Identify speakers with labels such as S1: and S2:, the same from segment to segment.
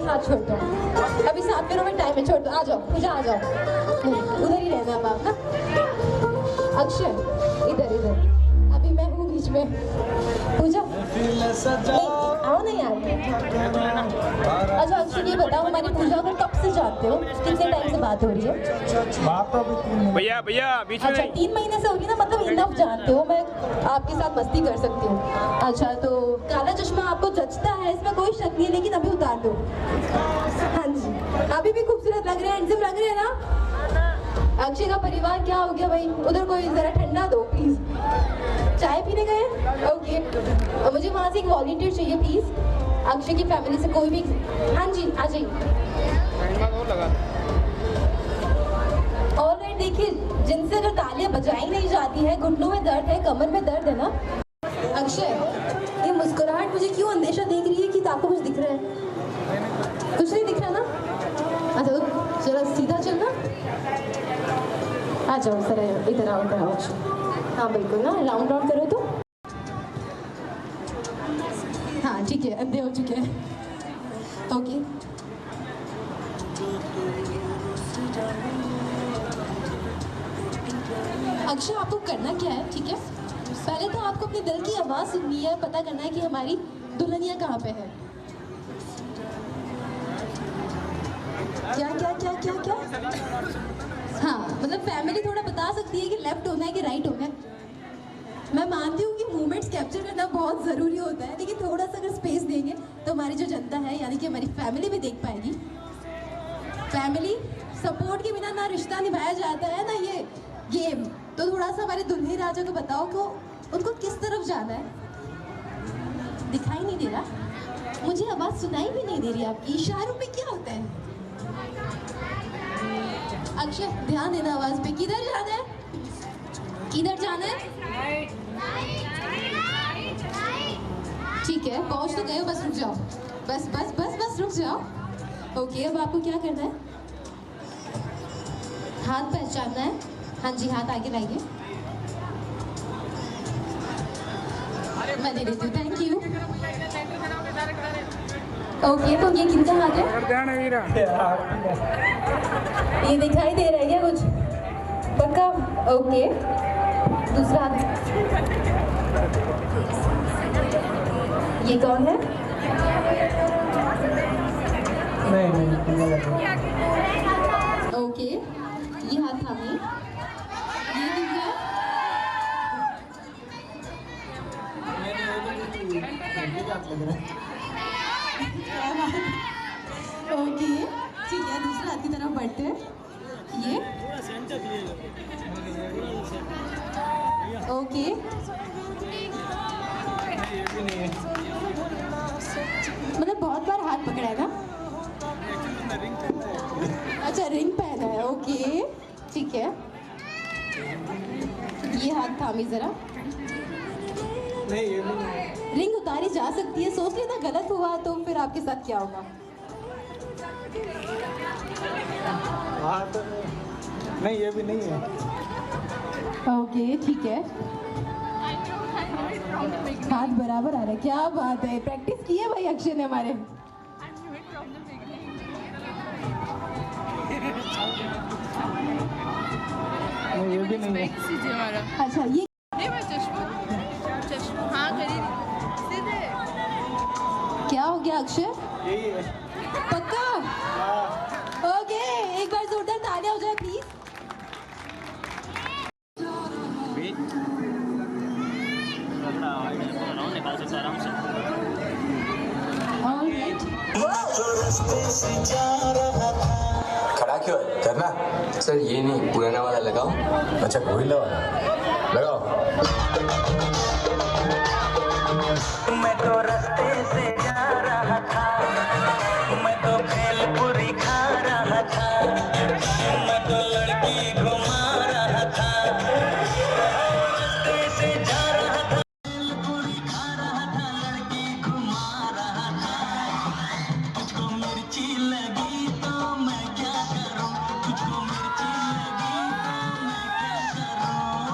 S1: हाथ छोड़ दो, अभी 7 मिनट में टाइम है, छोड़ दो, आ जाओ पूजा, आ जाओ, उधर ही रहना अब आप ना। अक्षय इधर इधर, अभी मैं हूँ बीच में, पूजा आओ ना यार। अच्छा अक्षय ये बताओ, हमारी पूजा को कब से जानते हो, कितने टाइम से बात हो रही है?
S2: भैया भैया बीच में।
S1: अच्छा 3 महीने से होगी ना, मतलब इनफ जानते हो, मैं आपके साथ मस्ती कर सकती हूँ। अच्छा तो काला चश्मा आपको जचता है, इसमें कोई शक नहीं है, लेकिन अभी उतार दो। हाँ जी, अभी भी खूबसूरत लग रहे हैं, हैंडसम लग रहे हैं ना। अक्षय का परिवार क्या हो गया भाई, उधर कोई जरा ठंडा दो प्लीज। चाय पीने गए? ओके, मुझे वहाँ से एक वॉलंटियर चाहिए प्लीज, अक्षय की फैमिली से कोई भी। हाँ जी आ जाइए। ऑलराइट, देखिए जिनसे अगर तालियां बजाई नहीं जाती है, घुटनों में दर्द है, कमर में दर्द है ना। अक्षय ये मुस्कुराहट मुझे क्यों अंदेशा देख रही है कि आपको कुछ दिख रहा है? कुछ नहीं दिख रहा ना? अच्छा तो जरा सीधा चलना, आ जाओ सर, इधर आओ इधर आओ। हाँ बिल्कुल ना, राउंड राउंड करो तो। हाँ ठीक है, अंधे हो चुके हैं। ओके अक्षय आपको करना क्या है, ठीक है, पहले तो आपको अपने दिल की आवाज़ सुननी है, पता करना है कि हमारी दुल्हनिया कहाँ पे है। क्या क्या क्या क्या क्या? हाँ मतलब फैमिली थोड़ा बता सकती है कि लेफ्ट होना है कि राइट होना है। मैं मानती हूँ कि मूवमेंट्स कैप्चर करना बहुत ज़रूरी होता है, लेकिन थोड़ा सा अगर स्पेस देंगे तो हमारी जो जनता है, यानी कि हमारी फैमिली भी देख पाएगी। फैमिली सपोर्ट के बिना ना रिश्ता निभाया जाता है ना ये गेम। तो थोड़ा सा हमारे दुल्हे राजा को बताओ कि उनको किस तरफ जाना है। दिखाई नहीं दे रहा मुझे, आवाज़ सुनाई भी नहीं दे रही आपकी, इशारों में क्या होता है? अक्षय ध्यान देना आवाज़ पे, किधर जाना है, किधर जाना है? ठीक है पहुंच तो गए, बस रुक जाओ, बस बस बस बस रुक जाओ। ओके अब आपको क्या करना है, हाथ पहचानना है। हाँ जी हाथ आगे लाइए, मैं दे देती हूँ, थैंक यू। ओके तो ये किनका हाथ है? ये दिखाई दे रहा है क्या कुछ? पक्का? ओके दूसरा हाथ, ये कौन है? नहीं ओके ये हाथ थामिए, ये किसका है? ओके ठीक है, दूसरा हाथ की तरफ बढ़ते हैं। ये ओके मतलब बहुत बार हाथ पकड़ा है ना? अच्छा रिंग पहना है, ओके ठीक है। ये हाथ थामी जरा, नहीं ये नहीं। रिंग उतारी जा सकती है, सोच लेना गलत हुआ तो फिर आपके साथ क्या होगा?
S3: तो नहीं ये भी नहीं है।
S1: ओके ठीक है, हाथ बराबर आ रहा है, क्या बात है, प्रैक्टिस की है भाई अक्षय ने हमारे।
S3: नहीं ये भी नहीं है।
S1: अच्छा ये क्या हो गया अक्षय?
S3: यही है।
S1: पक्का? ओके एक बार जोरदार तालियां हो जाए प्लीज।
S4: खड़ा क्यों है? करना सर, ये नहीं पुराना वाला लगाओ। अच्छा गोरिल्ला वाला लगाओ।
S5: मैं तो रास्ते से जा रहा था, मैं तो भेलपुरी खा रहा था, मैं तो लड़की घुमा रहा था, रास्ते से जा रहा था, भेलपुरी खा रहा था, लड़की घुमा रहा था। तुझको मिर्ची लगी तो मैं क्या करूं, तुझको मिर्ची लगी तो मैं क्या करूं।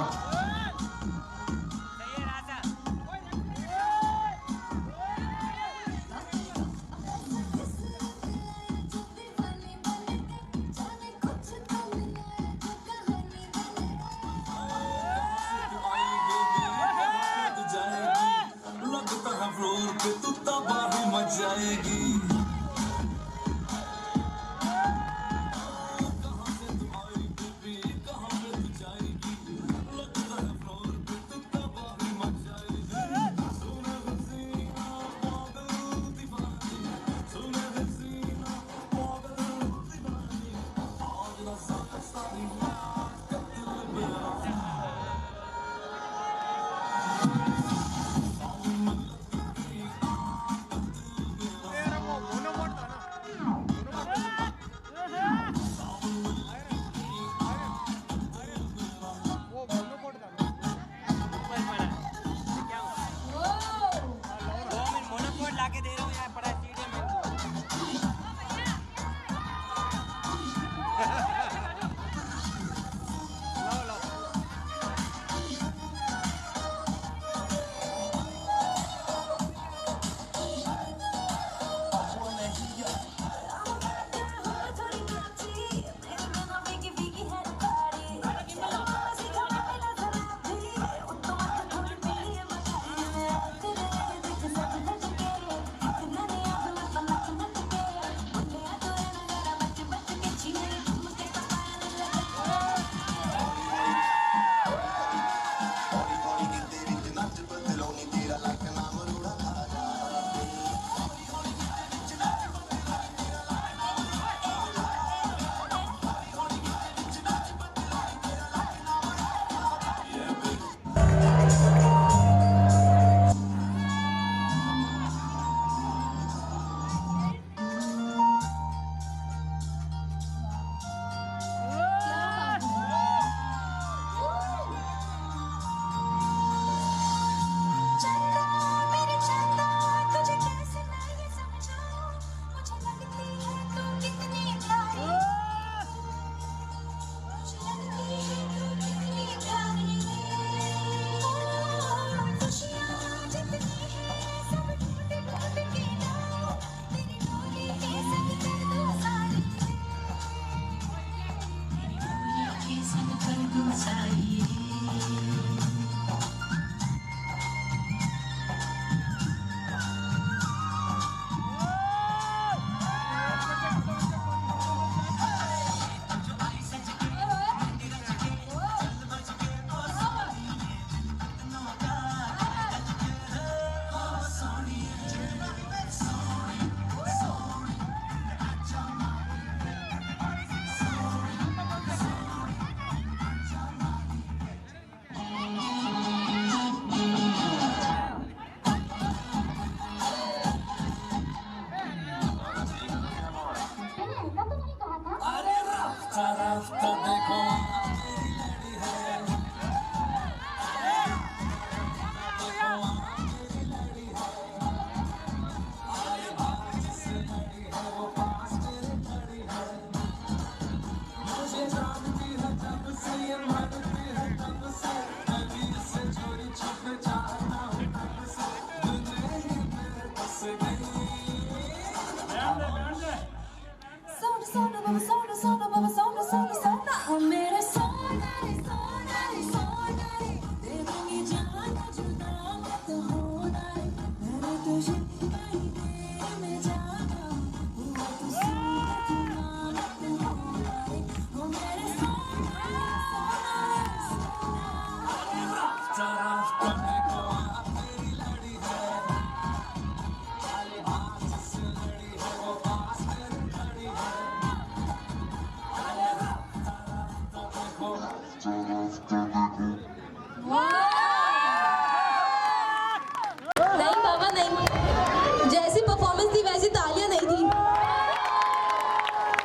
S1: नहीं बाबा नहीं, जैसी परफॉर्मेंस थी वैसी तालियां नहीं थी।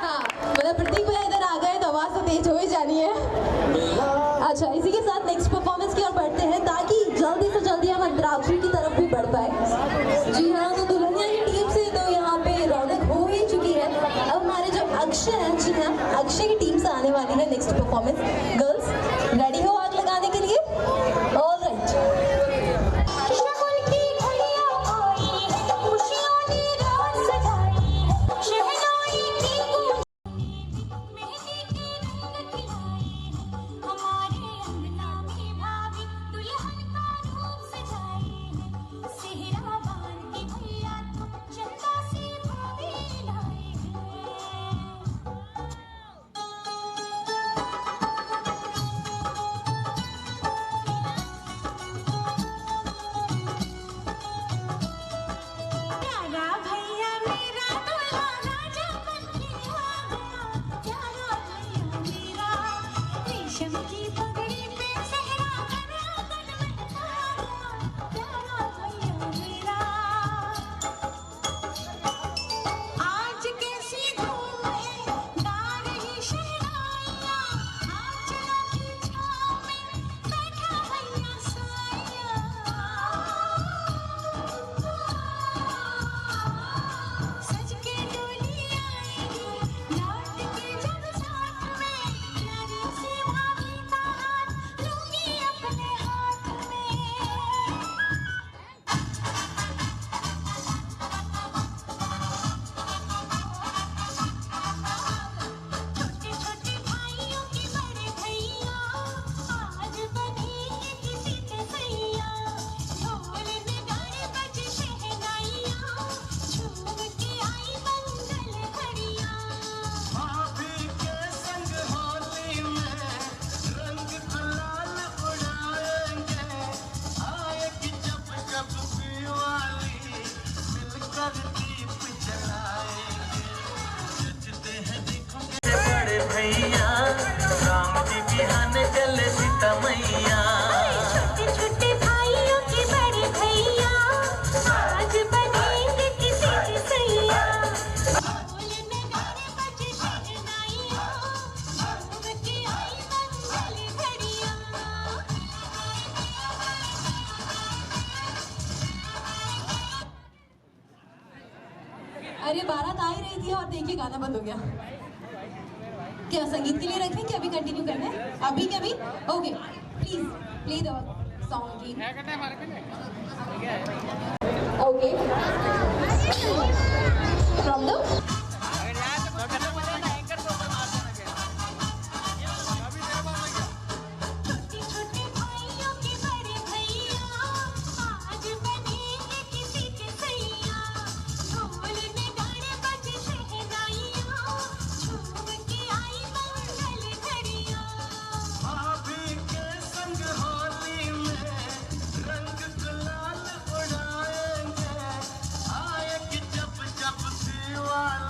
S1: हाँ मतलब प्रतीक भैया इधर आ गए तो आवाज तो तेज हो ही जानी है। अच्छा इसी के साथ नेक्स्ट परफॉर्मेंस की ओर बढ़ते हैं ताकि जल्दी से जल्दी हम अंतराक्षरी की तरफ भी बढ़ पाए। जी हाँ, तो दुल्हनिया की टीम से तो यहाँ पे रौनक हो ही चुकी है। अब हमारे जो अक्षय हैं, जी हाँ, अक्षय की टीम से आने वाली है नेक्स्ट परफॉर्मेंस। गर्ल्स रेडी हो आग लगाने के लिए? ऑलराइट। अरे बारात आ ही रही थी और देखिए गाना बंद हो गया। क्या संगीत के लिए रखें कि अभी कंटिन्यू करना है? अभी क्या अभी? Okay please play the song जी। ओके फ्रॉम द
S5: वाला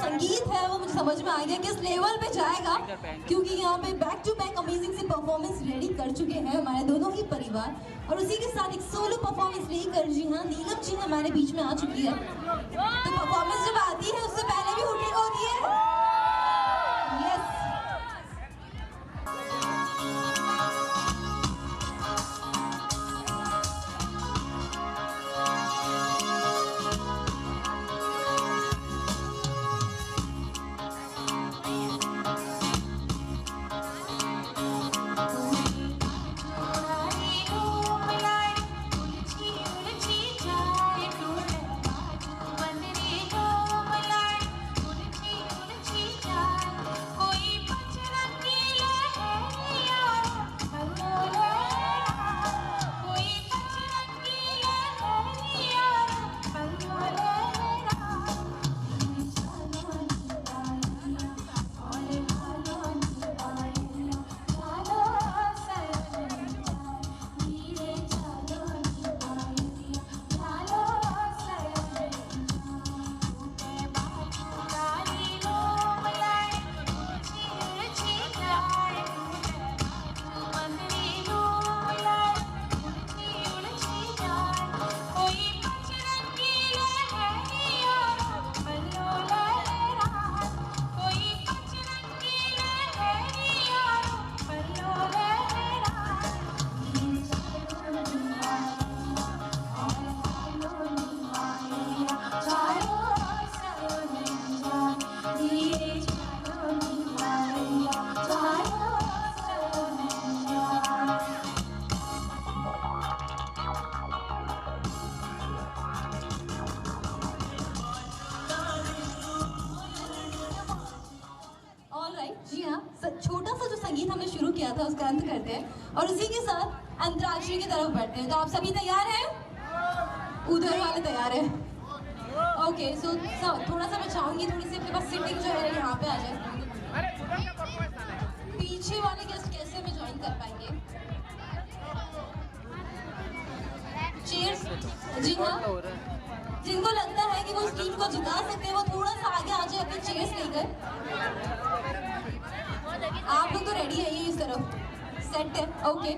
S1: संगीत है वो मुझे समझ में आ गया किस लेवल पे जाएगा, क्योंकि यहाँ पे बैक टू बैक अमेजिंग सी परफॉर्मेंस रेडी कर चुके हैं हमारे दोनों ही परिवार, और उसी के साथ एक सोलो परफॉर्मेंस रेडी कर जी हाँ नीलम जी हमारे बीच में आ चुकी है। तो परफॉर्मेंस जब आती है उससे पहले भी हुटिंग होती है। यस जी हाँ, छोटा सा जो संगीत हमने शुरू किया था उसका अंत करते हैं और उसी के साथ अंतराक्षरी की तरफ बढ़ते हैं। तो आप सभी तैयार हैं? उधर वाले तैयार हैं? ओके, सो थोड़ा सा मैं चाहूंगी थोड़ी सी अपने पास सीटिंग जो है यहाँ पे आ जाए। पीछे वाले गेस्ट कैसे में ज्वाइन कर पाएंगे? चीयर्स। जी हाँ, जिनको लगता है कि वो उस टीम को जिता सकते हैं वो थोड़ा सा आगे आ जाए अपने चेयर्स लेकर। आप लोग तो रेडी है, ये इस तरफ सेट है। ओके,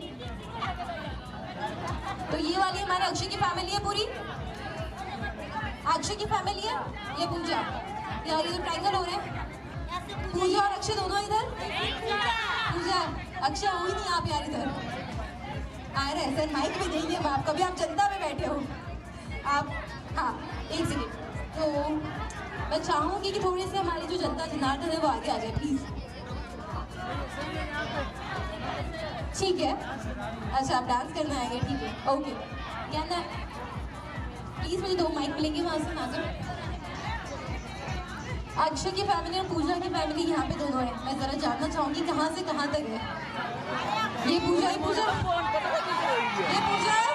S1: तो ये वाली हमारे अक्षय की फैमिली है पूरी। अक्षय की फैमिली है, ये पूजा, यार ये तो ट्रायंगल हो रहे हैं। पूजा और अक्षय दोनों इधर। पूजा अक्षय हो ही नहीं आप यार इधर आ रहे हैं। सर माइक भी देंगे हम आपको, अभी आप जनता में बैठे हो आप। हाँ एक सेकेंड, तो मैं चाहूँगी कि थोड़ी सी हमारी जो जनता जनार्दन है वो आगे आ जाए प्लीज। ठीक है, अच्छा आप डांस करना आएंगे, ठीक है ओके। क्या ना प्लीज मुझे 2 माइक मिलेंगे वहाँ से ना। अक्षय की फैमिली और पूजा की फैमिली यहाँ पे दोनों है। मैं जरा जानना चाहूंगी कहाँ से कहाँ तक है। ये पूजा, ये पूजा, ये पूजा है।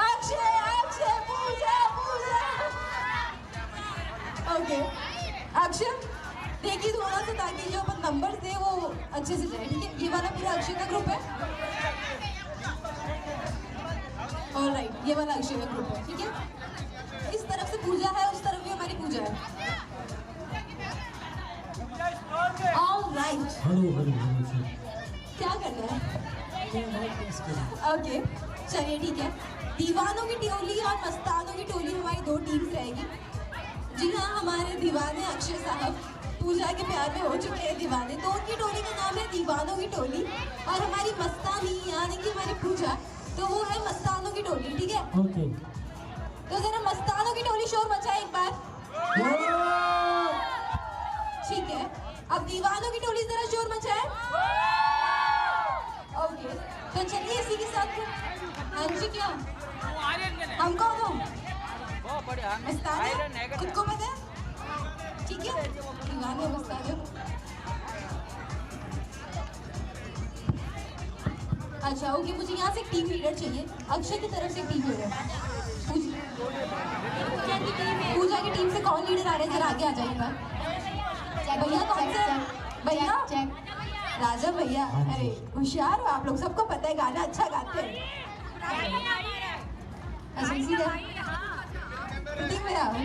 S1: अक्षय, अक्षय, पूजा, पूजा। ओके अक्षय देखिए थोड़ा सा, ताकि जो अपन नंबर दे वो अच्छे से जाए, ठीक है। ये वाला पूरा अक्षय का ग्रुप है। ऑलराइट, ये वाला अक्षय का ग्रुप है, ठीक है। इस तरफ से पूजा है, उस तरफ भी हमारी पूजा है। ऑलराइट, क्या करना है? ओके चलिए ठीक है। दीवानों की टोली और मस्तानों की टोली हमारी 2 टीम्स रहेगी। जी हाँ, हमारे दीवाने अक्षय साहब पूजा के प्यार में हो चुके हैं दीवाने, तो उनकी टोली का नाम है दीवानों की टोली। और हमारी मस्तानी यानी कि हमारी पूजा, तो वो है मस्तानों की टोली, ठीक है।
S3: ओके,
S1: तो जरा मस्तानों की टोली शोर मचाए एक बार। ठीक है, अब दीवानों की टोली जरा शोर मचाए। ओके, तो चलिए इसी के साथ। हाँ जी, क्या हम कौन हो? मस्ताने, खुद को पता है, ठीक है। दीवाने मस्ताने। अच्छा ओके, मुझे यहाँ से एक टीम लीडर चाहिए। अक्षय की तरफ से एक टीम लीडर। पूजा की टीम से कौन लीडर आ रहे हैं? जरा आगे आ जाइए भैया। कौन से भैया? राजा भैया। अरे होशियार हो आप लोग, सबको पता है गाना अच्छा गाते हैं। अच्छा इसी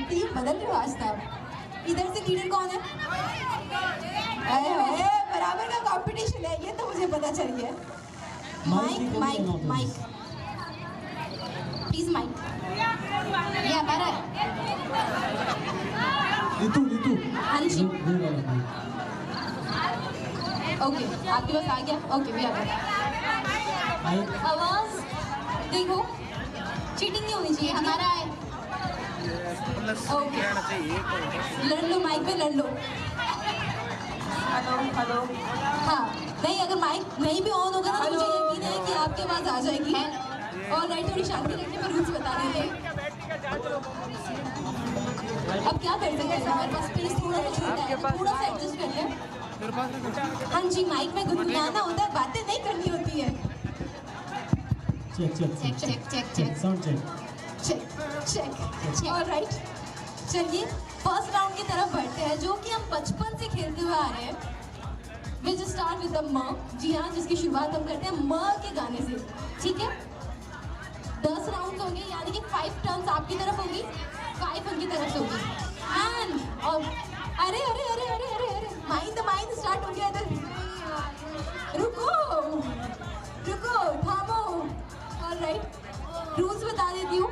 S1: टीम बदल रहे हो आज तक। इधर से लीडर कौन है? अरे बराबर का कंपटीशन है, ये तो मुझे पता चल गया। Mic mic mic please mic. ये हमारा है।
S3: ऋतु ऋतु
S1: हाँ जी ओके, आपके पास आ गया। ओके भी आ गया। आवाज देखो, चीटिंग नहीं होनी चाहिए। हमारा है। ओके लड़ लो, माइक पे लड़ लो।
S6: Hello hello.
S1: हाँ नहीं, अगर माइक नहीं भी ऑन होगा ना तो मुझे यकीन है कि आपके आवाज आ जाएगी। और राइट, थोड़ी शांति रखने पर रूल्स बता देंगे। अब क्या कर सकते हैं, हमारे पास स्पेस थोड़ा सा छोटा है, थोड़ा सा एडजस्ट कर लें। हाँ जी, माइक में गुनगुनाना होता है, बातें नहीं करनी होती है।
S3: Check check
S1: check check check check
S3: sound check
S1: check check check. Alright, चलिए फर्स्ट राउंड की तरफ बढ़ते हैं, जो कि हम बचपन से खेलते हुए आ रहे हैं। विल स्टार्ट विद द म। जी हाँ, जिसकी शुरुआत हम करते हैं म के गाने से। ठीक है, 10 राउंड होंगे, यानी कि 5 टर्न्स आपकी तरफ होगी, 5 उनकी तरफ से होगी। एंड और अरे अरे अरे अरे अरे अरे माइंड स्टार्ट हो गया इधर। रुको रुको, थामो। ऑलराइट, रूल्स बता देती हूँ।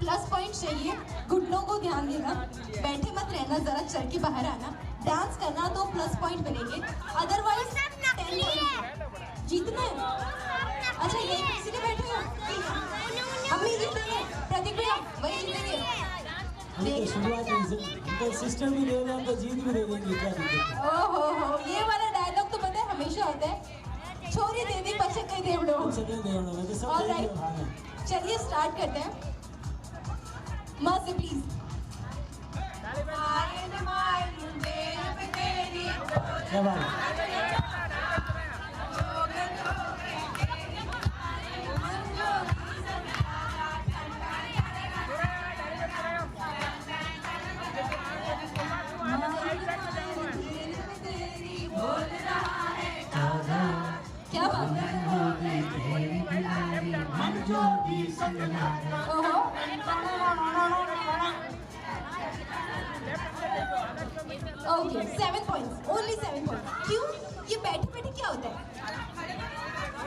S1: प्लस पॉइंट चाहिए, घुटनों को ध्यान देना, बैठे मत रहना, जरा चल के बाहर आना। डांस करना तो प्लस पॉइंट मिलेंगे, अदरवाइज जीतने। अच्छा ये किसी ने बैठे हो? अम्मी जीतेंगे, प्रतीक भैया वही जीतेंगे।
S3: शुरुआत सिस्टम भी दे रहे हैं तो जीत भी दे देंगे, क्या दिक्कत है?
S1: ओहो हो, ये वाला डायलॉग तो पता है हमेशा होता है, छोरी दे दी बच्चे कहीं देवड़ो। ऑलराइट, चलिए स्टार्ट करते हैं। माँ से प्लीज।
S3: क्या बात है?
S1: क्या बात है? ओहो, ओके 7 पॉइंट्स, ओनली 7 पॉइंट्स। क्यों? ये बैठे बैठे क्या होता है?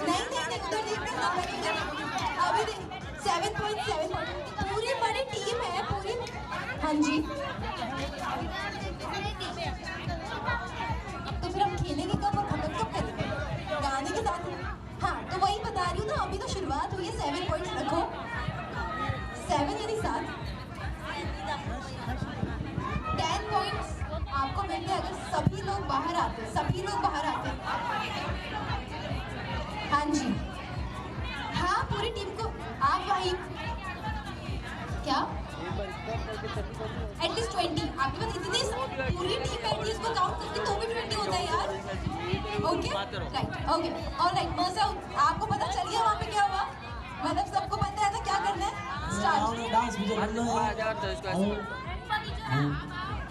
S1: नहीं नहीं नहीं, उधर देखते हैं, अभी देख 7 पॉइंट। पूरी बड़ी टीम है पूरी। हाँ जी, तो फिर हम खेलेंगे कब और खत्म कब करेंगे? गाने के साथ। हाँ तो वही बता रही हूँ ना, अभी तो शुरुआत हुई है। 7 पॉइंट्स रखो, 7 यानी 7। 10 पॉइंट्स आपको मिलते हैं अगर सभी लोग बाहर आते। हाँ जी, हाँ पूरी टीम को आप भाई क्या एटलीस्ट 20 आपके पास इतनी पूरी टीम बैठी है, इसको काउंट करके तो भी 20 होता है यार। Okay right, okay alright. मजा आपको पता चल गया वहाँ पे क्या हुआ? मतलब सबको पता है ना क्या करना है? स्टार्ट।
S3: डांस भी करना है।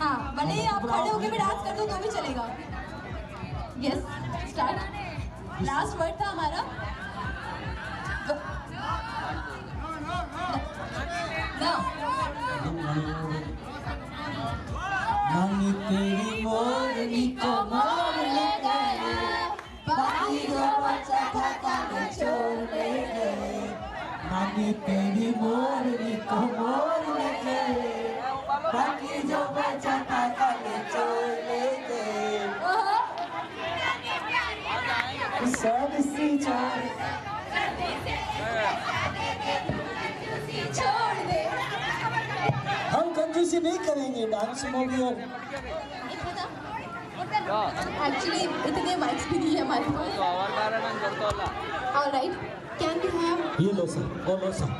S1: हाँ भले ही आप खड़े होके भी डांस कर दो तो भी चलेगा। Yes start. लास्ट वर्ड था हमारा ना।
S3: नानी तेरी मोरनी को मोर ले गए, बाकी जो बचा था काने छोड़ ले गए। नानी तेरी मोरनी को मोर ले गए, बाकी जो बचा था काने छोड़ ले गए। सब सी छोड़
S1: दे।
S3: हम कंजूसी नहीं करेंगे डांस में भी। और
S1: एक्चुअली इतने माइक्स भी नहीं है हमारे पास। ऑलराइट, कैन वी हैव
S3: ये लो सर, वो लो सर।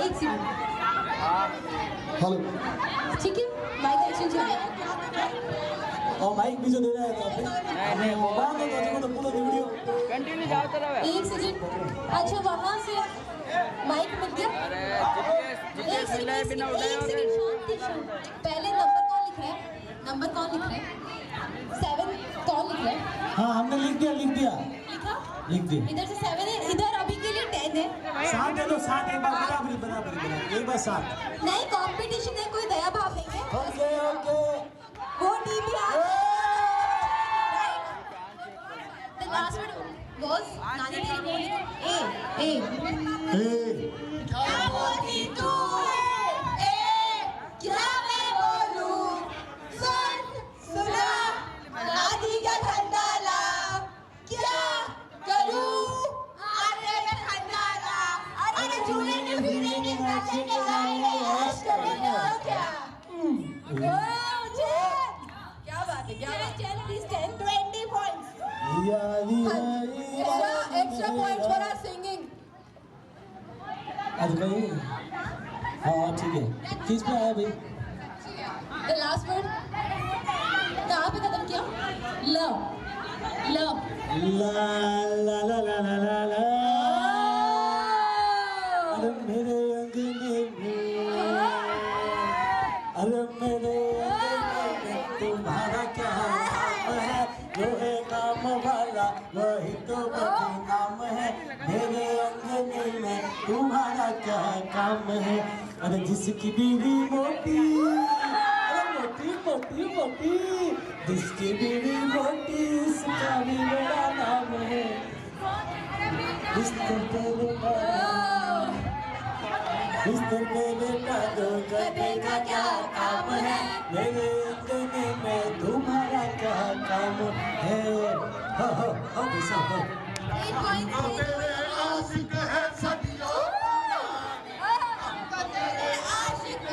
S1: एक सेकंड।
S3: हेलो,
S1: ठीक है, माइक एक्सचेंज हो गया।
S3: और माइक भी जो दे रहा है तो नहीं मोबाइल में तो पूरा वीडियो
S2: कंटिन्यू जाओ तरह है।
S1: एक सेकंड। अच्छा वहाँ से माइक मिल गया। एक सेकंड, पहले नंबर कौन लिख रहा है? 7 कौन लिख रहा है?
S3: हाँ हमने लिख दिया
S1: लिखा?
S3: लिख दिया।
S1: इधर से 7 है, इधर अभी के लिए 10 है।
S3: 7 दे दो, 7 एक बार बराबरी एक बार 7।
S1: नहीं कंपटीशन है, कोई दया
S3: ओके ओके
S1: वो टीम भी The last one was नानी तेरी बोली ए क्या बोलती तू क्या मैं बोलूं सुना आधी का ठंडाला क्या करूं आधे का ठंडाला अरे झूलेंगे फिरेंगे नाचेंगे गाएंगे ऐश करेंगे और क्या क्या बात है क्या बात है please 10-20 points extra points for our singing
S3: आज भाई हाँ ठीक है किस पे आया भाई
S1: the last word कहाँ पे खत्म किया love
S3: ला ला ला ला ला ला ला अरे मेरे अंगने में अरे मेरे अंगने में तुम्हारा क्या नाम है जो है नाम वाला वही तो बदनाम है मेरे अंगने में तुम्हारा क्या काम है अरे जिसकी बीवी मोटी अरे मोटी मोटी मोटी जिसकी बीवी मोटी उसका भी मेरा नाम है बिस्तर पे लेटा दो गधे का क्या काम है मेरे अंगने में तुम्हारा क्या काम है हो कैसा हो
S1: 8 points
S3: आशिक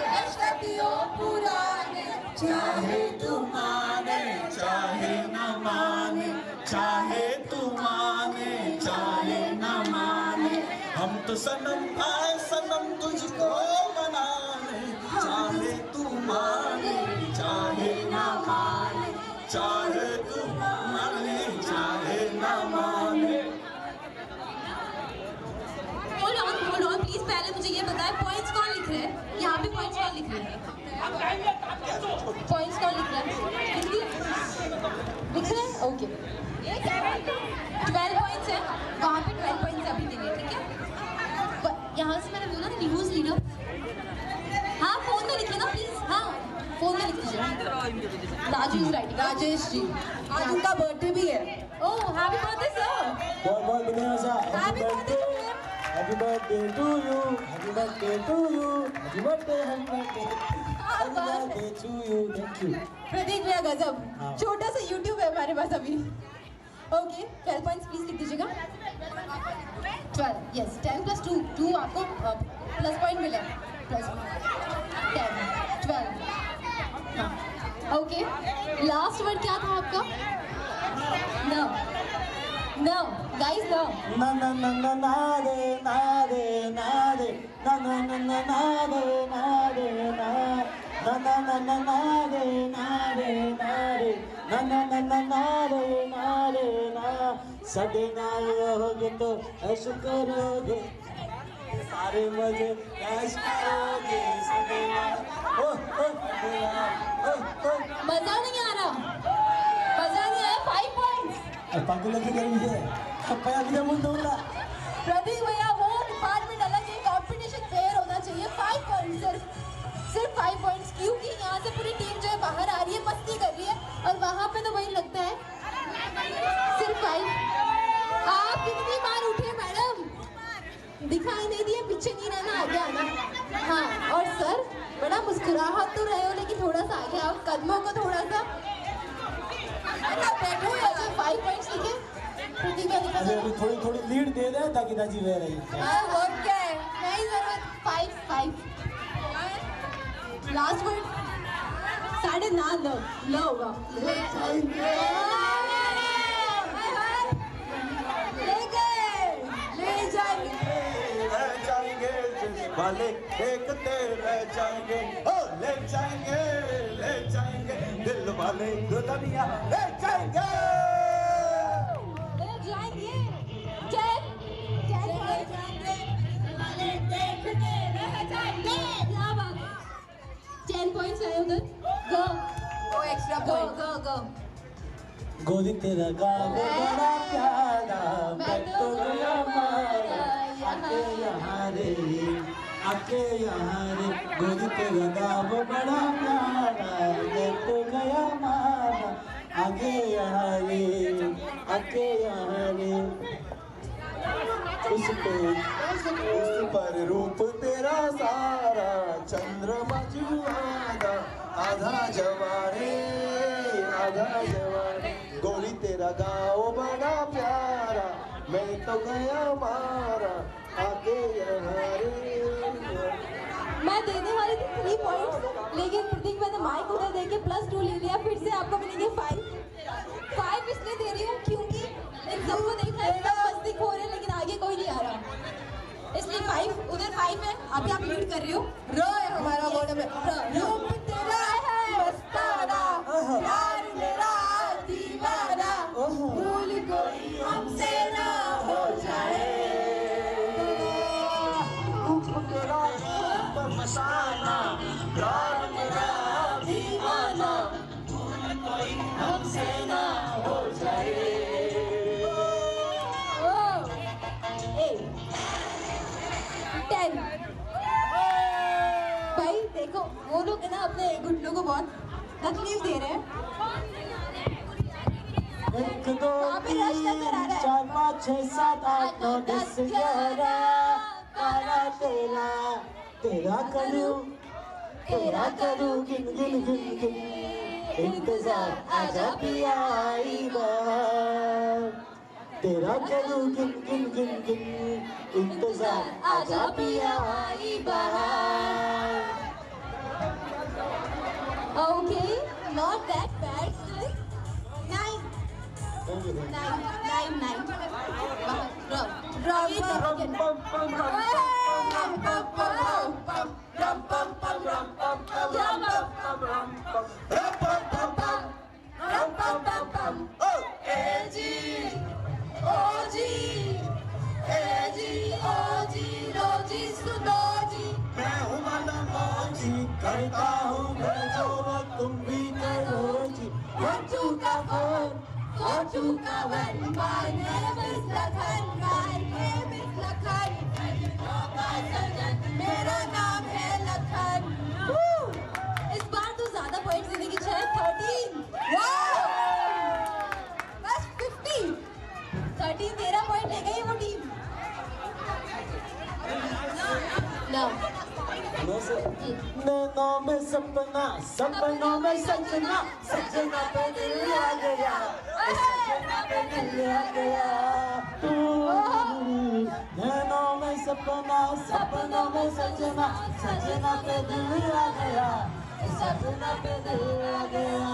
S3: है सदियों
S1: पुराने
S3: चाहे तू माने चाहे न माने चाहे तू माने चाहे न माने हम तो सनम आए सनम तुझको मनाने चाहे तू माने चाहे न माने चाहे तू माने चाहे न माने
S1: hold on प्लीज पहले मुझे ये बताएं पॉइंट्स कौन लिख रहे हैं यहाँ पे पॉइंट्स कौन लिख रहे हैं पॉइंट्स कौन लिख रहा है हिंदी लिख रहे हैं ओके 12 पॉइंट्स है वहाँ पे 12 पॉइंट्स अभी देंगे ठीक है यहाँ से मैंने बोला ना न्यूज लीडर हाँ फोन में लिखिए ना प्लीज हाँ फोन में लिख दीजिए राजू इज राइटिंग राजेश जी आज उनका बर्थडे भी है ओह हैप्पी बर्थडे सर
S3: बहुत बहुत बढ़िया सा
S1: happy birthday
S3: Happy birthday to you. Happy birthday to you. Happy birthday, happy birthday. Happy birthday to you. Thank you.
S1: प्रतीक भैया गजब छोटा सा YouTube है हमारे पास अभी ओके 12 पॉइंट्स प्लीज लिख दीजिएगा 12 यस 10 प्लस 2 2 आपको प्लस पॉइंट मिले प्लस 10 12 ओके लास्ट वर्ड क्या था आपका no no guys no
S3: Na na na na na de na de na de na na na na na de na de na na na na na na de na de na de na na na na na de na de na सदे ना रहोगे तो ऐश करोगे सारे मजे ऐश करोगे सदे ना ओ
S1: मजा नहीं आ रहा मजा नहीं आया 5 पॉइंट्स
S3: पागल की गर्मी है पया भी मुंड होला
S1: प्रतीक भैया वो डिपार्टमेंट अलग है कंपटीशन फेयर होना चाहिए 5 पॉइंट्स सिर्फ 5 पॉइंट्स क्योंकि यहाँ से पूरी टीम जो है बाहर आ रही है मस्ती कर रही है और वहाँ पे तो वही लगता है सिर्फ 5 आप कितनी बार उठे मैडम दिखाई नहीं दिए पीछे नहीं रहना आगे आना हाँ और सर बड़ा मुस्कुराहट तो रहे हो लेकिन थोड़ा सा आगे आओ कदमों को थोड़ा सा बैठो ऐसे 5 पॉइंट्स लिखे प्रतिभा
S3: अरे थोड़ी थोड़ी लीड दे दे ताकि दाजी रह रही
S1: हाँ ओके नहीं जरूरत 5 लास्ट वर्ड 9.5 लो होगा ले
S3: जाएंगे वाले देखते रह जाएंगे ओ ले जाएंगे दिल वाले दो दुनिया ले जाएंगे
S1: क्या बात 10 पॉइंट्स आए उधर गो एक्स्ट्रा गो
S3: गोदी तेरा गाँव बड़ा प्यारा मैं तो गया मारा आके यहाँ रे आके यहाँ रे गोरी तेरा गाँव बड़ा प्यारा लेट गया मारा आगे यहाँ रे आके यहाँ रे उस पर रूप तेरा सारा चंद्रमा जुआदा आधा जवारे गोरी तेरा गाँव बड़ा प्यारा मैं तो गया मारा आगे यहाँ रे।
S1: मैं देने वाली थी 3 पॉइंट्स, लेकिन प्रतीक मैंने माइक उधर देके +2 ले लिया। फिर से आपको मिलेंगे 5 इसलिए दे रही हूँ क्योंकि इन सबको देखा है, सब मस्ती खो रहे हैं, लेकिन आगे कोई नहीं आ रहा, इसलिए 5 उधर 5 है। अभी आप लीड कर रही हो। रो है हमारा बोर्ड में, रूप तेरा है मस्ताना प्यार मेरा दीवाना भूल कोई हमसे ना हो जाए।
S3: मसाना प्यार मेरा दीवाना भूल कोई हमसे ना हो जाए।
S1: 10 भाई देखो वो लोग है ना अपने घुटनों को बहुत तकलीफ दे रहे हैं।
S3: 1 2 3 4 5 6 7 8 9 10 11 तेरा करूं गिन इंतजार आजा पिया आई बार तेरा करूं गिन इंतजार आजा पिया आई बार।
S1: Okay, not that bad. 9.
S3: मैं हूँ माना मौजी करता हूँ मैं जो वो तुम भी करो जी। 1 2 का 4 4 2 का 1
S1: My name is Lakhan. मेरा नाम है लखन। इस बार तो ज्यादा पॉइंट्स देने की है। 13 बस 50 13 पॉइंट ले गई वो टीम।
S3: नैनों में सपना सपनों में सजना सजना पे दिल आ गया सजना पे दिल आ गया। नैनों में सपना सपनों में सजना सजना पे दिल आ गया सजना पे दिल आ गया।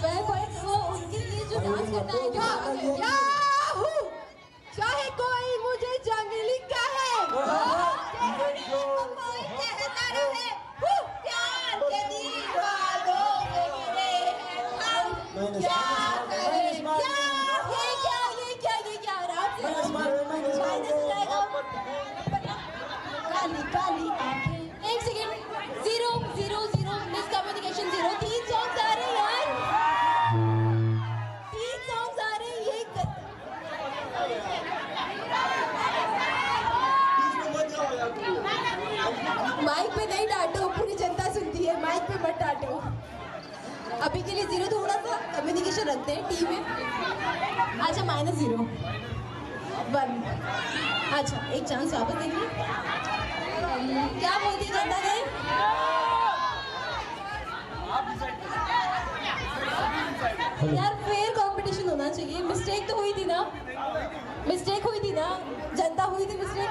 S1: 12 पॉइंट वो उनके लिए जो डांस करता है याहू चाहे कोई मुझे जंगली कहे कोई कहता रहे प्यार के दीवारों में गिरे हैं हम क्या करें ये क्या आराम से काली आंखें। 1 सेकेंड 0 0 0 मिसकम्युनिकेशन 0 3 सॉन्ग्स आ रहे हैं यार 3 सॉन्ग्स आ रहे हैं ये माइक पे नहीं डांटो पूरी जनता सुनती है माइक पे मत डांटो। अभी के लिए 0 थोड़ा सा कम्युनिकेशन रखते हैं टीम में। अच्छा -0 1 अच्छा एक चांस वापस देंगे। क्या बोलती जनता ने यार फेयर कंपटीशन होना चाहिए। मिस्टेक तो हुई थी ना जनता हुई थी मिस्टेक।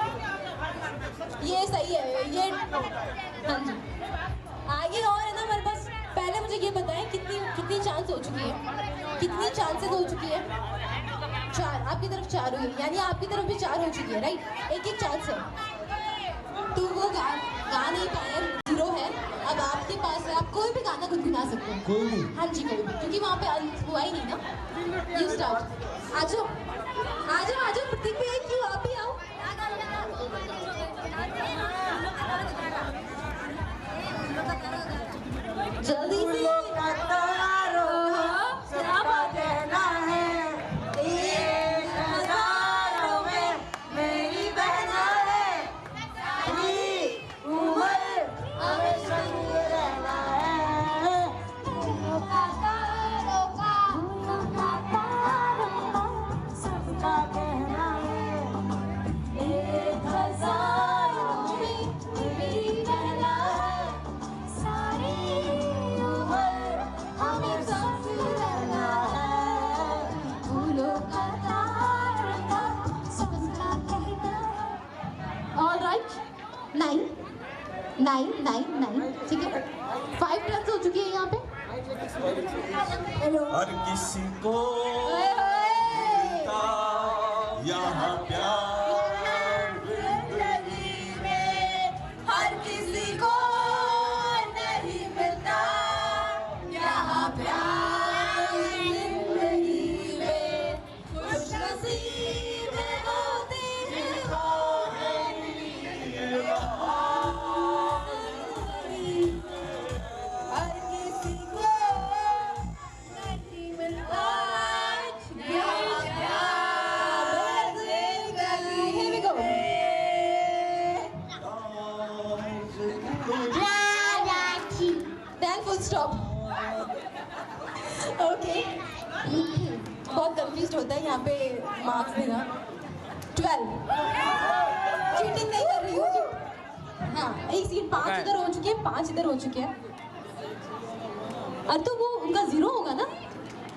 S1: ये सही है ये हाँ जी आगे और है ना हमारे पास। पहले मुझे ये बताएं कितनी चांस हो चुकी है कितनी चांसेस हो चुकी है। 4 आपकी तरफ 4 हुई यानी आपकी तरफ भी 4 हो चुकी है राइट। एक चांस है तो वो गा नहीं पाए 0 है। अब आपके पास है आप कोई भी गाना गुनगुना सकते हैं
S3: कोई भी
S1: हाँ जी कोई भी क्योंकि वहाँ पे अंत हुआ ही नहीं ना। यू स्टार्ट आ जाओ प्रतीक भी क्यों आप भी आओ। जल्दी से क्या बात है 9 ठीक है 5 टर्न्स हो चुकी है यहाँ पे हेलो
S3: हर किसी को यहाँ प्यार
S1: जिंदगी में हर किसी को नहीं मिलता यहाँ प्यार जिंदगी में खुशनसीब होते हैं हर किसी को नहीं मिलता यहाँ प्यार जिंदगी Here we go. Then full stop. Okay. बहुत कंफ्यूज होता है यहाँ पे मार्क्स देना 12 चीटिंग नहीं कर रही हूँ हाँ एक सीट 5 इधर हो चुके हैं 5 इधर हो चुके हैं तो वो उनका 0 होगा ना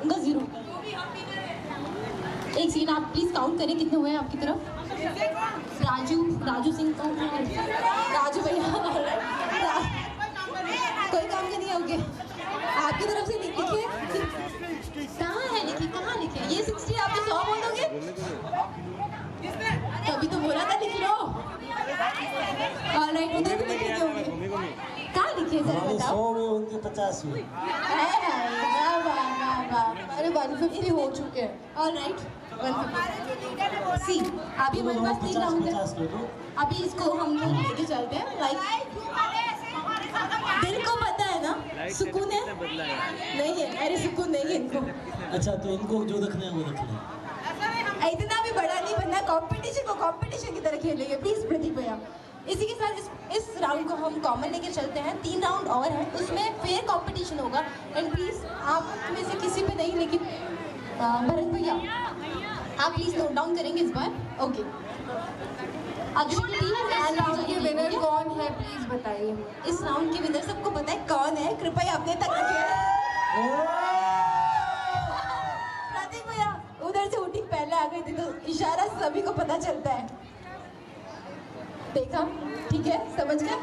S1: उनका 0 एक सीट आप प्लीज काउंट करें कितने हुए हैं आपकी तरफ राजू सिंह कौन है राजू भैया कोई काम के नहीं होगे आपकी तरफ से लिखिए कहाँ लिखे ये 60 आप 100 बोलोगे अभी तो बोला था लिख लो ऑलराइट उधर भी लिखेंगे होंगे कहाँ लिखे जरा बताओ
S3: 100 में उनके 50 हुए
S1: अरे 150 हो चुके हैं ऑलराइट 150 सी अभी हमारे पास 3 राउंड है अभी इसको हम लोग लेके चलते हैं लाइक दिल को पता है ना सुकून है नहीं है अरे सुकून नहीं है इनको
S3: अच्छा तो इनको जो रखना है वो रखना
S1: इतना भी बड़ा नहीं बनना कंपटीशन को कंपटीशन की तरह खेलेंगे प्लीज प्रदीप भैया इसी के साथ इस राउंड को हम कॉमन लेके चलते हैं 3 राउंड और हैं उसमें फेयर कंपटीशन होगा एंड प्लीज आप में से किसी पे नहीं लेकिन भरत भैया आप प्लीज नोट डाउन करेंगे इस बार ओके राउंड के विनर कौन है प्लीज बताइए इस राउंड के विनर सबको पता है कौन है कृपया अपने तक रखिए प्रदीप भैया उधर से उठी पहले आ गई थी तो इशारा सभी को पता चलता है देखा ठीक है समझ गए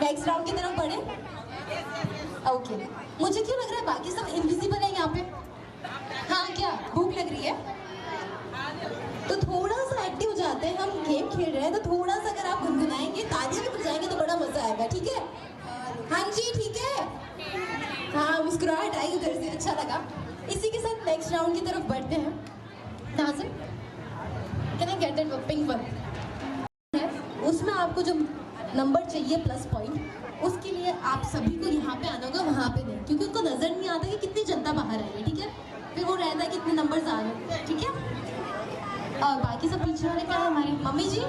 S1: नेक्स्ट राउंड की तरफ बढ़े ओके मुझे क्यों लग रहा है बाकी सब इनविजिबल है यहाँ पे हाँ क्या भूख लग रही है तो थोड़ा सा एक्टिव हो जाते हैं हम गेम खेल रहे हैं तो थोड़ा सा अगर आप गुनगुनाएंगे तालियां भी बजाएंगे तो बड़ा मजा आएगा ठीक है हाँ जी ठीक है हाँ मुस्कुराहट आई उधर से अच्छा लगा इसी के साथ नेक्स्ट राउंड की तरफ बढ़ते हैं Nazim can I get that pink one उसमें आपको जो नंबर चाहिए प्लस पॉइंट उसके लिए आप सभी को यहाँ पे आना होगा वहाँ पे नहीं क्योंकि उनको नजर नहीं आता कि कितनी जनता बाहर आई है ठीक है फिर वो रहता है कितने नंबर्स आ रहे ठीक है और बाकी सब पीछे वाले क्या है हमारे मम्मी जी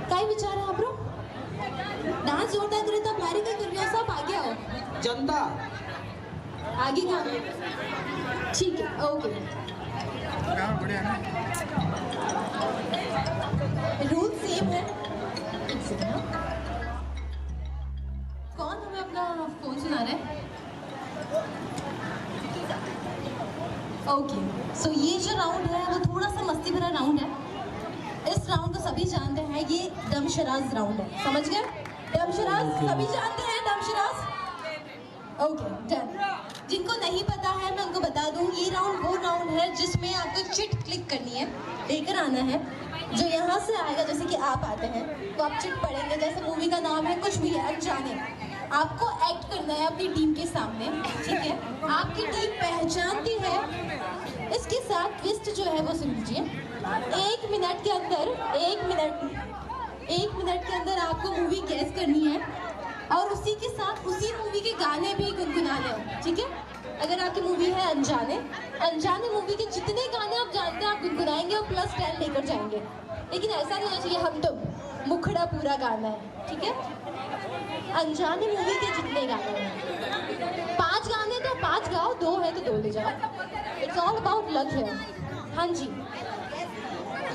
S1: क्या विचार है आप लोग डांस जोरदार करे तो आप लारी क्या कर रहे हो सब आगे आओ
S2: जनता
S1: आगे क्या ठीक है ओके रूल सेम है एक सेकंड कौन हमें अपना फोन सुना रहा है ओके सो ये जो राउंड है वो थोड़ा सा मस्ती भरा राउंड है इस राउंड को सभी जानते हैं ये दमशराज राउंड है समझ गए दमशराज सभी जानते हैं दमशराज ओके डन जिनको नहीं पता है मैं उनको बता दूं ये राउंड वो राउंड है जिसमें आपको चिट क्लिक करनी है लेकर आना है जो यहाँ से आएगा जैसे कि आप आते हैं तो आप चिट पढ़ेंगे जैसे मूवी का नाम है कुछ भी है अनजाने आपको एक्ट करना है अपनी टीम के सामने ठीक है आपकी टीम पहचानती है इसके साथ ट्विस्ट जो है वो सुन लीजिए 1 मिनट के अंदर आपको मूवी गैस करनी है और उसी के साथ उसी मूवी के गाने भी गुनगुनाने हैं ठीक है अगर आपकी मूवी है अनजाने मूवी के जितने गाने आप जानते हैं आप गुनगुनाएंगे और +10 लेकर जाएंगे लेकिन ऐसा नहीं होना चाहिए हम तुम मुखड़ा पूरा गाना है ठीक है अनजाने मूवी के जितने गाने हैं 5 गाने तो 5 गाओ 2 है तो 2 ले जाओ इट्स ऑल अबाउट लक है हाँ जी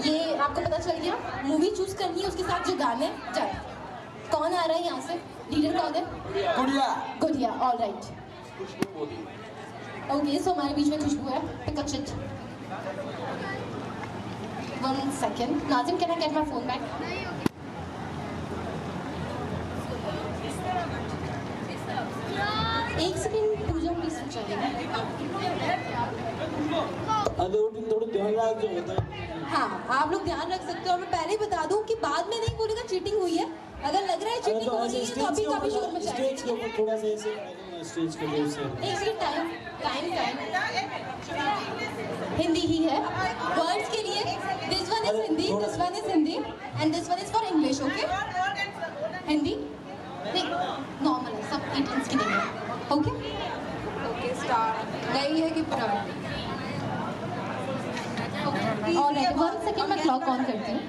S1: ये आपको पता चल गया मूवी चूज करनी है उसके साथ जो गाने जाए कौन आ रहा है यहाँ से लीडर कौन है गुड़िया ऑल राइट ओके सो हमारे बीच में खुशबू है pick a chit 1 second Nazim can I get my phone back एक सेकंड पूजा प्लीज चलेगा।
S3: अरे वो दिन थोड़ा ध्यान रख जो होता है।
S1: हाँ आप लोग ध्यान रख सकते हो। मैं पहले ही बता दूं कि बाद में नहीं बोलेगा चीटिंग हुई है। अगर लग रहा है चीटिंग हो रही है तो अभी कभी शोर मचा
S3: स्टेज के ऊपर थोड़ा सा ऐसे स्टेज के ऊपर से
S1: एक second time time time Hindi ही है वर्ड्स के लिए। This one is Hindi, this one is Hindi and this one is for English. Okay Hindi नहीं नॉर्मल है, सब इंडियंस की नहीं है। ओके ओके स्टार्ट गई है कि पूरा और 1 सेकंड में क्लॉक ऑन करती हूँ।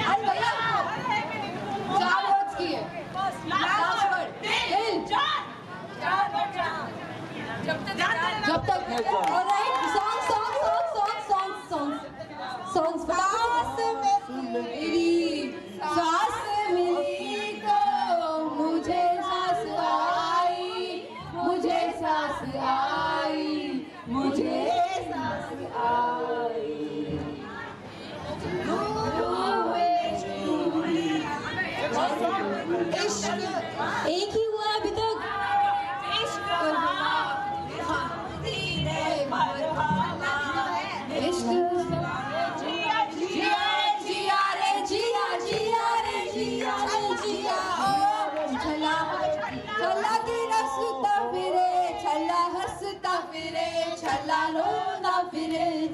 S1: अरे भैया 4 वर्ड्स की है। लास्ट वर्ड जब तक ऑलराइट सॉन्ग्स सास मिली तो मुझे सास आई, मुझे सास आई, मुझे सास आई। एक ही हुआ अभी तक।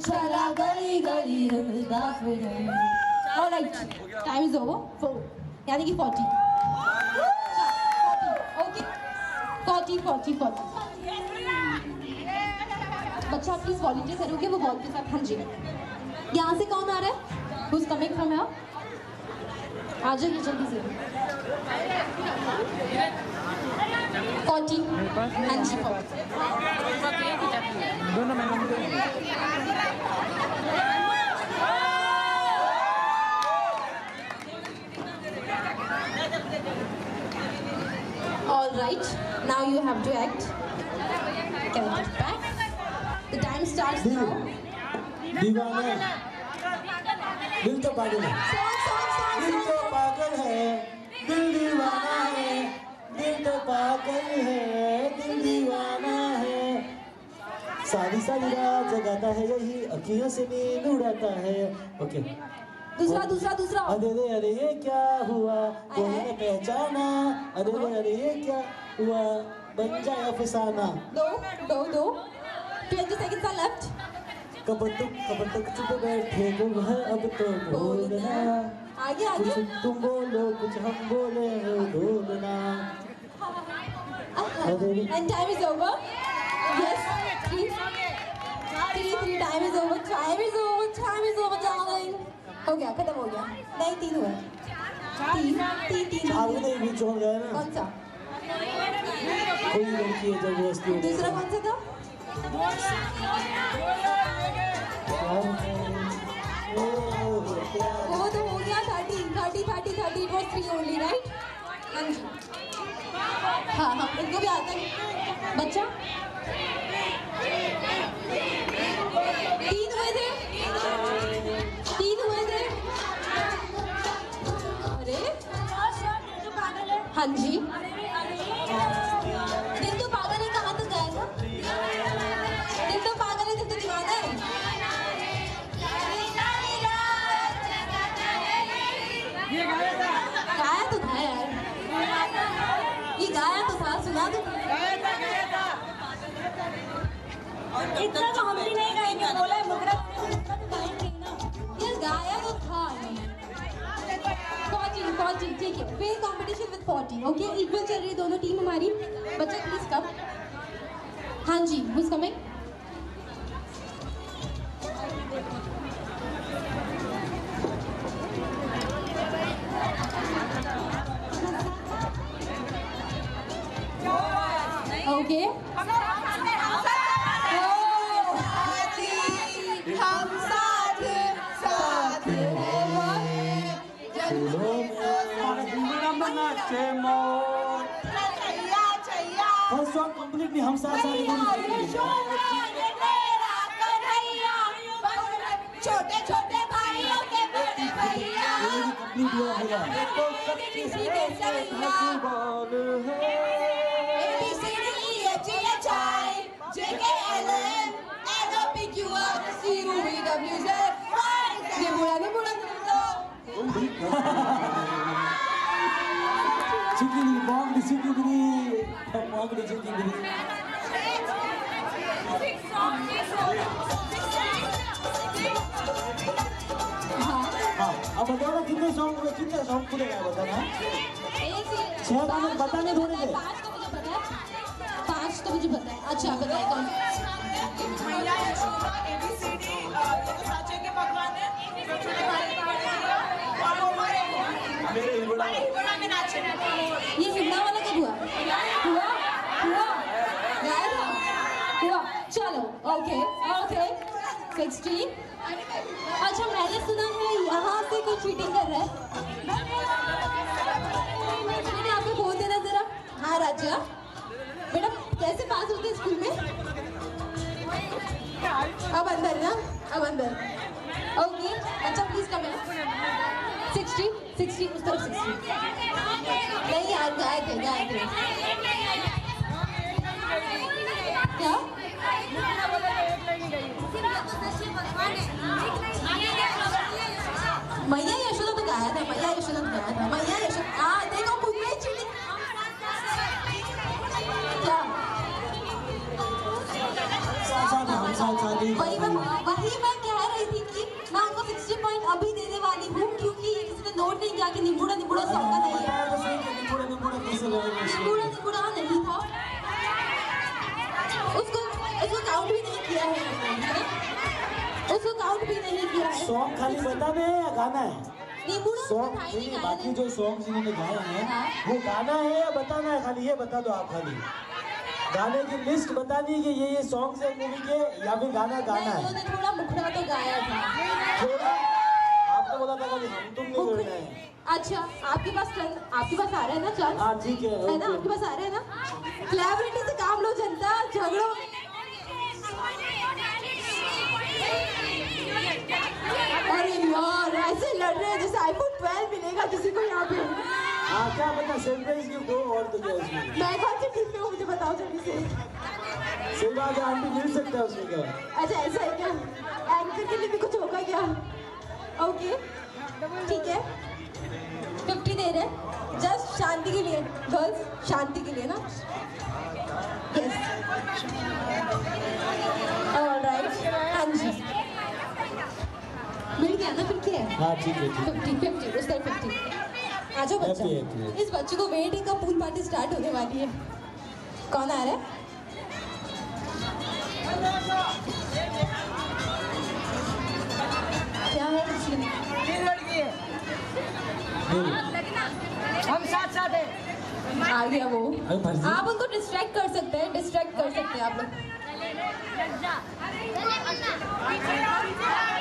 S1: छला गली गली रखता फिरे। ऑलराइट टाइम इज ओवर 4 यानी कि 40। ओके 40। बच्चा प्लीज वॉलंटियर करोगे वो बॉल के साथ। हाँ जी यहाँ से कौन आ रहा है? Who's coming from here? आ जाइए जल्दी से। 40 हाँ जी 40। All right, now you have to act. Can I get back? The time starts now.
S3: दीवाना दिल तो पागल है, दिल तो पागल है, दिल दीवाना है, दिल तो पागल है, दिल दीवाना है। सारी सारी रात जगाता है यही, अखियों से नींद उड़ाता है। ओके
S1: दूसरा
S3: अरे ये क्या हुआ, कोई ने पहचाना, अरे ये क्या हुआ, बन जाए अफसाना।
S1: दो 20 seconds are left.
S3: कब तक चुप बैठे तुम है, अब तो बोलना।
S1: आगे
S3: कुछ तुम बोलो कुछ हम बोले, बोलना।
S1: And time is over. Yes, 3 time is over, darling. हो गया, खत्म हो गया। नहीं 3 हुआ। 3
S3: आगे नहीं बीच हो गया ना।
S1: कौन सा?
S3: कोई लड़की है जबरदस्ती।
S1: दूसरा कौन सा था? वो तो हो गया 30 it was 3 only right? हाँ जी हाँ इनको भी आता है बच्चा। 3 हुए थे अरे हाँ जी दिल तो पागल है। कहाँ तक गया था? दिल तो पागल है, दिल तो दीवाना है। गाया तो था यार, ये गाया तो था, सुना दो।
S6: इतना तो हम भी नहीं गाएंगे, बोला है मुकरा
S1: ये गाया तो था। 40 ठीक है, fail competition with 40। Okay equal चल रही है दोनों टीम हमारी। बच्चा प्लीज कम। हाँ जी who's coming? ओके हम साथ
S3: फर्स्ट सॉन्ग कंप्लीट नहीं, हम साथ
S6: छोटे छोटे भाइयों के बड़े भैया
S3: कंप्लीट हुआ।
S1: ABC कैसे भैया
S3: बोल है
S1: ABCD EFGHI JKLM NOPQR CUVWZ नहीं बुरा
S3: चिकनी बॉम्बी चिकनी बॉम्बी चिकनी हाँ अब बताओ ना कितने सॉन्ग पूरे हैं बताना छह गाने बताने थोड़े थे
S1: 5 तो मुझे पता है अच्छा बताइए कौन
S6: मैया यशोदा ABCD ये तो साचे के भगवान है छोटे भाई और वो हमारे
S3: मेरे हिबड़ा
S6: में नाचे रहते हैं
S1: ये हिमना वाला कब हुआ गाया था हुआ चलो ओके 16 अच्छा मैंने सुना है यहाँ से कोई चीटिंग कर रहा है मैंने आपको बोल देना जरा हाँ राजा बेटा कैसे पास होते हैं स्कूल में अब अंदर ना अब अंदर ओके अच्छा प्लीज कम है 60 उस तरफ 60 नहीं यार गाए थे क्या मैया यशोदा तो गाया था मैया यशोदा देखो खुद में चीटिंग क्या वही मैं कह रही थी कि मैं आपको 60 पॉइंट अभी देने वाली हूँ क्योंकि ये किसी ने नोट नहीं किया कि निबुड़ा सॉन्ग का नहीं है निबुड़ा नहीं था उसको काउंट भी नहीं किया है उसको काउंट भी नहीं किया है
S3: सॉन्ग खाली बताना है या गाना है
S1: निबुड़ा
S3: सॉन्ग बाकी जो सॉन्ग इन्होंने गाए हैं वो गाना है या बताना है खाली ये बता दो आप खाली गाने की लिस्ट बतानी है कि ये सॉन्ग है मूवी के या फिर गाना है
S1: उन्होंने थोड़ा मुखड़ा तो गाया था
S3: थोड़ा आपने बोला था कि हम तुम नहीं बोलना है
S1: अच्छा आपके पास आ रहा है ना चांस
S3: हाँ ठीक है
S1: ना आपके पास आ रहा है ना कोलैबोरेटिव से काम लो जनता झगड़ो अरे यार ऐसे लड़ रहे हैं जैसे iPhone 12 मिलेगा किसी को यहाँ पे
S3: हाँ क्या पता सरप्राइज की दो और तो क्या उसमें
S1: मैं कौन सी टीम में हूँ मुझे बताओ जल्दी से
S3: सही बात है आंटी मिल सकता है उसमें क्या
S1: अच्छा ऐसा है क्या एंकर के लिए भी कुछ होगा क्या ओके ठीक है 50 दे रहे जस्ट शांति के लिए गर्ल्स शांति के लिए ना यस ऑलराइट हाँ जी मिल गया ना फिर क्या है
S3: हाँ ठीक है
S1: 50 उस तरफ 50 आ जाओ बच्चा इस बच्चे को वेट का पूल पार्टी स्टार्ट होने वाली है कौन आ रहा है क्या है इसमें
S2: 3 लड़की है हम साथ हैं
S1: आ गया वो
S3: फर्जी।
S1: आप उनको डिस्ट्रैक्ट कर सकते हैं आप लोग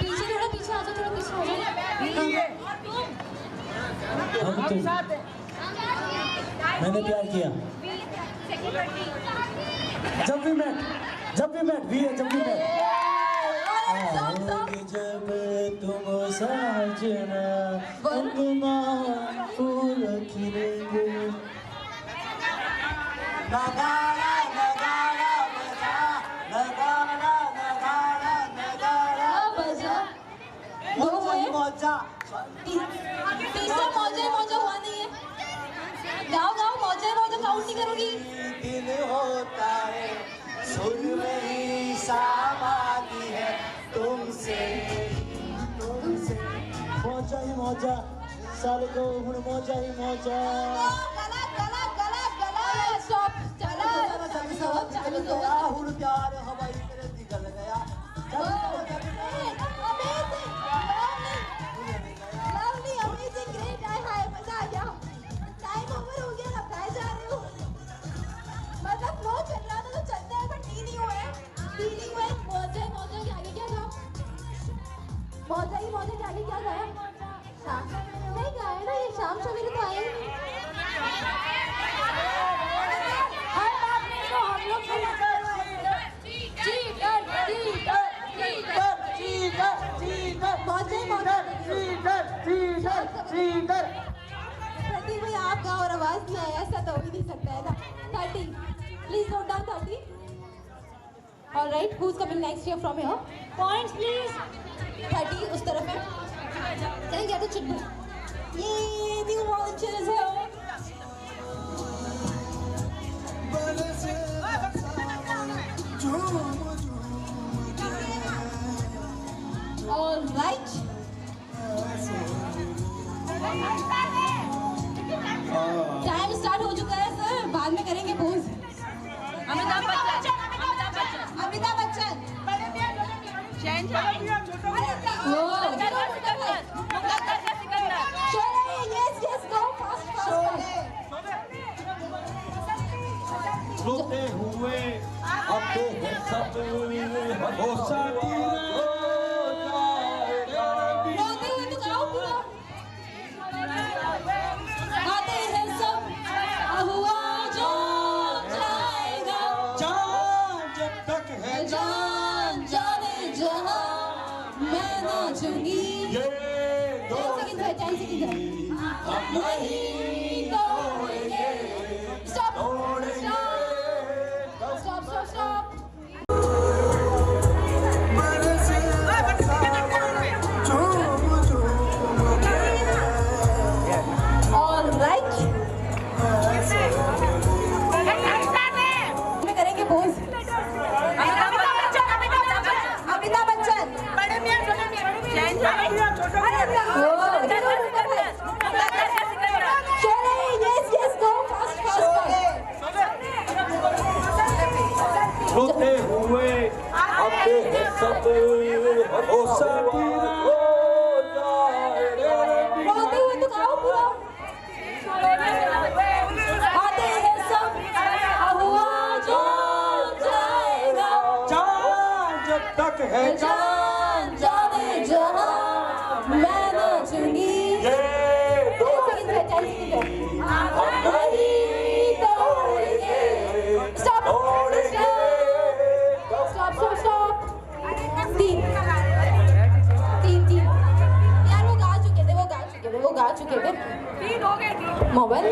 S1: पीछे थोड़ा पीछे आ जाओ
S3: हम तुम
S2: साथ हैं
S3: मैंने प्यार किया जब भी मैं भी है जब भी मैं आओगे जब तुम साजना अंगना फूल खिलेंगे नगाड़ा नगाड़ा बजा नगाड़ा नगाड़ा नगाड़ा
S1: बजा दो हुए
S3: मौजा
S1: तीसरा मौजा हुआ नहीं है गाओ मौजा काउंट नहीं करोगी
S3: दिल होता है सुर में ही सामाती है तुमसे मौजा साल को हुण मौजा ही मौजा
S1: स्टॉप चलो
S3: हुण प्यार हवाई मेरे निकल गया
S1: amazing great हाय मजा आ गया टाइम ओवर हो गया अब जा रहे हो मतलब फ्लो चल रहा था तो चलता है बट नहीं हुआ मौजा के आगे क्या था मौजा के आगे क्या गाया नहीं गाया ना ये शाम सवेरे तो आए हर बात में तो हम लोग 30 भाई आप गाओ और आवाज में ऐसा तो हो ही नहीं सकता है ना 30 please note down 30 alright who is coming next year from here points please 30 उस तरफ है चल गया तो चुटबुट ये न्यू वॉचेस है ऑलराइट टाइम स्टार्ट हो चुका है सर बाद में करेंगे pose
S6: Amitabh Bachchan
S1: Amitabh Bachchan yes go fast
S3: रोते हुए अपने सब भरोसा
S1: रोते हुए तो गाओ पूरा गाते हैं सब हुआ जो जाएगा
S3: जान जब तक है
S1: जान जाने जहां मैं नाचूंगी
S3: ये
S1: 10 सेकंड है 10 सेकंड है
S3: हम नहीं
S1: तोड़ेंगे stop stop stop stop all right करेंगे pose Amitabh Bachchan yes go fast
S3: रोते हुए अपने सब भरोसा
S1: रोते हुए तो गाओ पूरा आते हैं सब हुआ जो जाएगा
S3: जान जब तक है
S1: जान जाने जहां मैं नाचूंगी
S3: ये
S1: 10 सेकंड है 10 सेकंड है हम नहीं तोड़ेंगे स्टॉप स्टॉप स्टॉप स्टॉप 3 यार वो गा चुके थे मोबाइल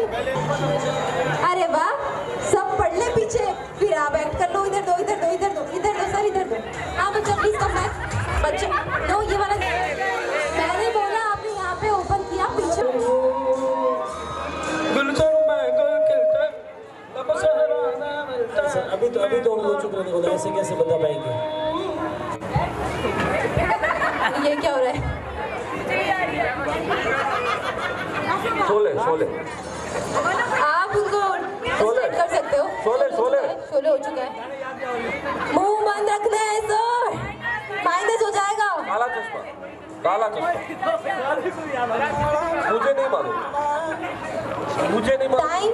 S1: अरे वाह सब पढ़ ले पीछे फिर आप एक्ट कर लो इधर दो सर इधर दो हाँ बच्चा प्लीज कम बैक बच्चा नो ये वाला मैंने बोला आपने यहाँ पे ओपन किया पीछे
S3: अभी तो हम लोग चुप रहने को ऐसे कैसे बता पाएंगे
S1: ये क्या हो रहा है
S4: शोले
S1: आप उनको सेट कर सकते हो शोले हो चुका है मुंह बंद रखना है सर माइनस हो जाएगा
S4: काला चश्मा मुझे नहीं मालूम
S1: टाइम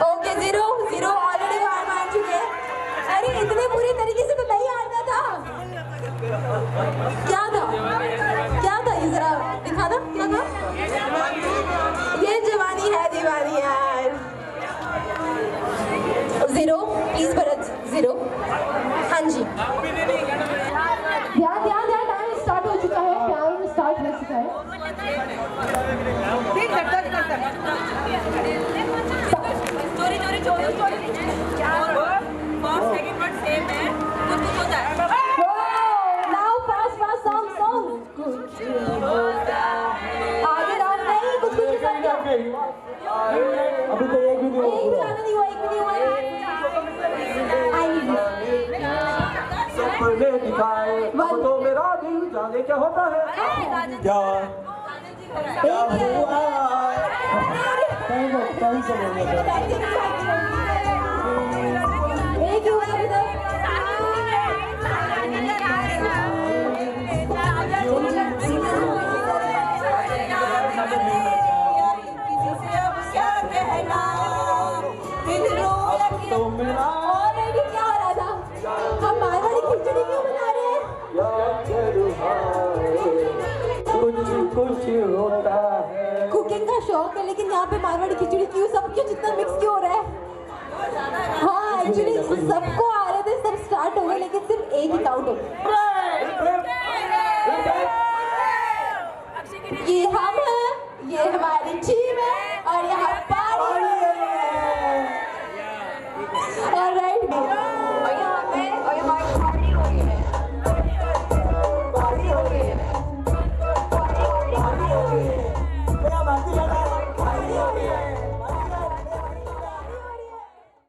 S1: ओके 0 ऑलरेडी मान चुके हैं अरे इतने पूरी तरीके से तो नहीं हारना था क्या था ये जरा दिखा दो क्या था ये जवानी है दीवानी यार 0 प्लीज भरत 0 हाँ जी ध्यान टाइम स्टार्ट हो चुका है टाइम स्टार्ट हो चुका है Now fast song आगे राउंड नहीं कुछ
S3: अभी तो एक भी नहीं हुआ सपने दिखाए अब तो मेरा दिल जाने क्या होता है क्या हुआ कहीं से
S1: एक ही हुआ अभी तक ऑलरेडी क्या हो रहा था हम मारवाड़ी खिचड़ी क्यों बना रहे हैं
S3: कुछ होता है
S1: कुकिंग का शौक है लेकिन यहाँ पे मारवाड़ी खिचड़ी क्यों सब क्यों जितना मिक्स क्यों हो रहा है हाँ एक्चुअली सबको आ रहे थे सब स्टार्ट हो गए लेकिन सिर्फ एक ही काउंट हो ये हम हैं ये हमारी टीम है और यहाँ All right.